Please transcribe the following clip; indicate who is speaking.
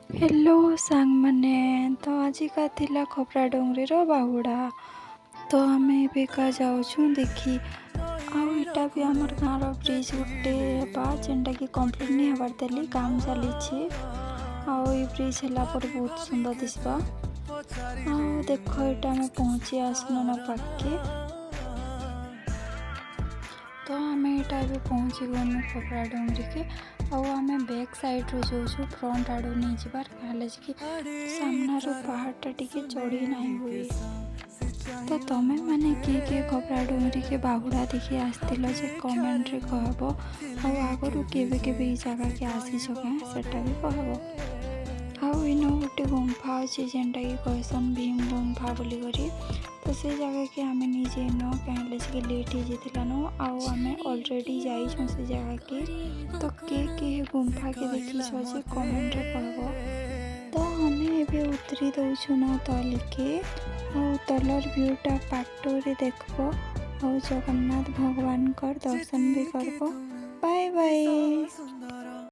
Speaker 1: Hello सांग मैंने तो आजिका थिला खोपरा डोंगरी रो बाहुड़ा तो आम एबिका जाऊँ देखी आउ इटा भी आमर गाँव ब्रिज गोटे बा जेनटा कि कंप्लीट नहीं हबार देली काम चली आउ ये ब्रिज है बहुत सुंदर दिशा आउ देख यहाँ आम पहुँची आसन ना पाके तो आम यहाँ भी पहुँची गलु खोपरा डोंगरी के आम बैक साइड रो जो फ्रंट आड़ नहीं जबार कि सामनार पहाड़टा टी चढ़ी ना हुए तो तमें मैंने किए खोपरा डोंगरी के बाहुड़ा देखी आसतिल जे कमेंट रे कहब आगु केवे जगह के आसी सेटा भी कहब आउ इन गोटे गुंफा अच्छे जेनटा कि कहसन भीम गुंफा बोली करी तो से जगह के आम निजे न कहीं लेट हो जाता न आम अलरेडी जाइछुं से जगह के तो के गुंफा के देखी जे कमेंट रे कहब तो आम एबे उतरी दौछु न तल के तलर व्यूटा पाटोरे देखब और जगन्नाथ भगवान कर दर्शन भी करब। Bye bye.